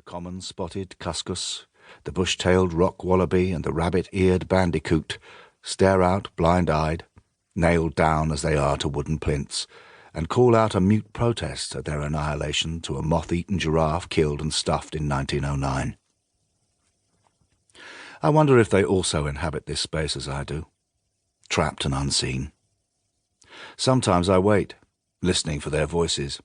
common spotted cuscus, the bush-tailed rock wallaby and the rabbit-eared bandicoot stare out blind-eyed, nailed down as they are to wooden plinths, and call out a mute protest at their annihilation to a moth-eaten giraffe killed and stuffed in 1909. I wonder if they also inhabit this space as I do, trapped and unseen. Sometimes I wait, listening for their voices.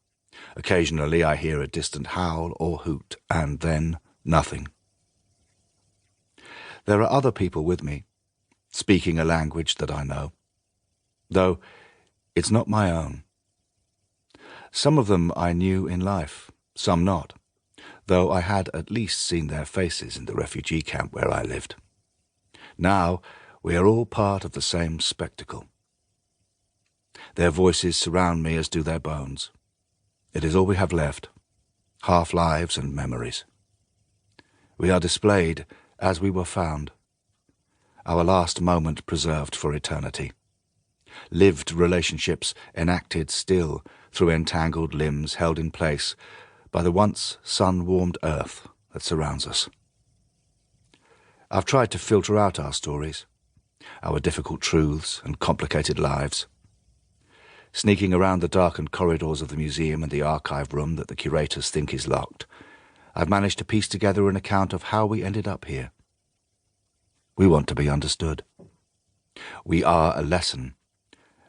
Occasionally I hear a distant howl or hoot, and then nothing. There are other people with me, speaking a language that I know, though it's not my own. Some of them I knew in life, some not, though I had at least seen their faces in the refugee camp where I lived. Now we are all part of the same spectacle. Their voices surround me as do their bones. It is all we have left, half-lives and memories. We are displayed as we were found, our last moment preserved for eternity. Lived relationships enacted still through entangled limbs held in place by the once sun-warmed earth that surrounds us. I've tried to filter out our stories, our difficult truths and complicated lives. Sneaking around the darkened corridors of the museum and the archive room that the curators think is locked, I've managed to piece together an account of how we ended up here. We want to be understood. We are a lesson,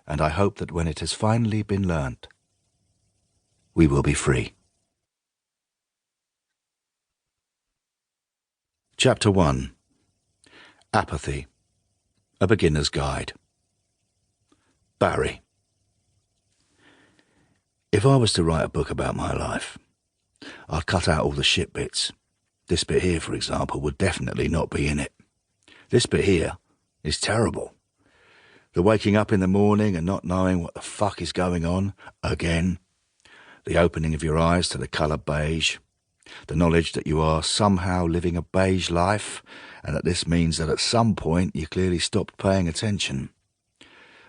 and I hope that when it has finally been learnt, we will be free. Chapter 1. Apathy. A Beginner's Guide. Barry. If I was to write a book about my life, I'd cut out all the shit bits. This bit here, for example, would definitely not be in it. This bit here is terrible. The waking up in the morning and not knowing what the fuck is going on, again. The opening of your eyes to the colour beige. The knowledge that you are somehow living a beige life, and that this means that at some point you clearly stopped paying attention.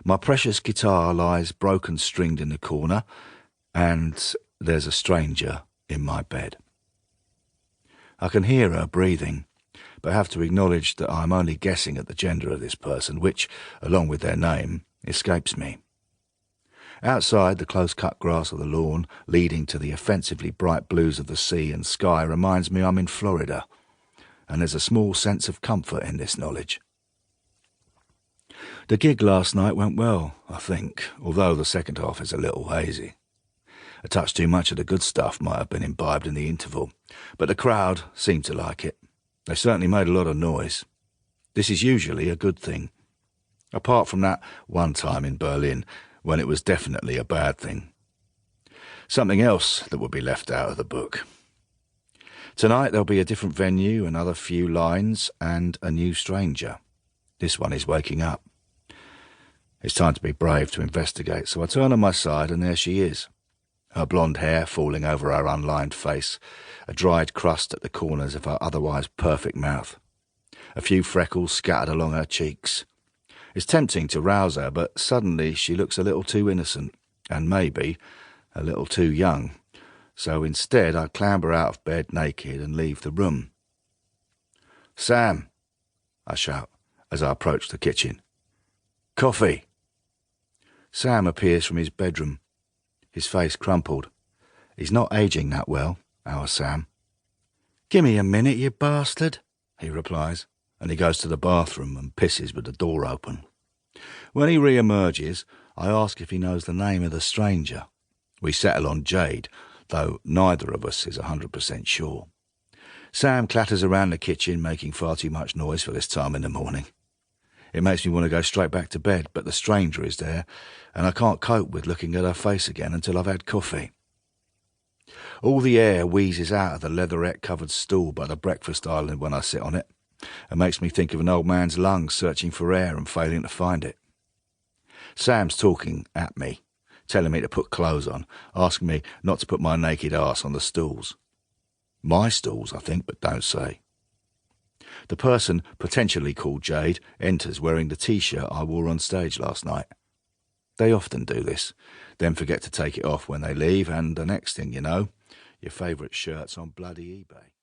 My precious guitar lies broken-stringed in the corner, and there's a stranger in my bed. I can hear her breathing, but have to acknowledge that I'm only guessing at the gender of this person, which, along with their name, escapes me. Outside, the close-cut grass of the lawn, leading to the offensively bright blues of the sea and sky, reminds me I'm in Florida, and there's a small sense of comfort in this knowledge. The gig last night went well, I think, although the second half is a little hazy. A touch too much of the good stuff might have been imbibed in the interval, but the crowd seemed to like it. They certainly made a lot of noise. This is usually a good thing, apart from that one time in Berlin when it was definitely a bad thing. Something else that would be left out of the book. Tonight there'll be a different venue, another few lines, and a new stranger. This one is waking up. It's time to be brave to investigate, so I turn on my side and there she is. Her blonde hair falling over her unlined face, a dried crust at the corners of her otherwise perfect mouth. A few freckles scattered along her cheeks. It's tempting to rouse her, but suddenly she looks a little too innocent, and maybe a little too young. So instead I clamber out of bed naked and leave the room. "Sam," I shout as I approach the kitchen. "Coffee." Sam appears from his bedroom, his face crumpled. He's not aging that well, our Sam. "Gimme a minute, you bastard," he replies, and he goes to the bathroom and pisses with the door open. When he re-emerges, I ask if he knows the name of the stranger. We settle on Jade, though neither of us is 100% sure. Sam clatters around the kitchen, making far too much noise for this time in the morning. It makes me want to go straight back to bed, but the stranger is there, and I can't cope with looking at her face again until I've had coffee. All the air wheezes out of the leatherette-covered stool by the breakfast island when I sit on it, and makes me think of an old man's lungs searching for air and failing to find it. Sam's talking at me, telling me to put clothes on, asking me not to put my naked arse on the stools. My stools, I think, but don't say. The person, potentially called Jade, enters wearing the T-shirt I wore on stage last night. They often do this, then forget to take it off when they leave, and the next thing you know, your favourite shirt's on bloody eBay.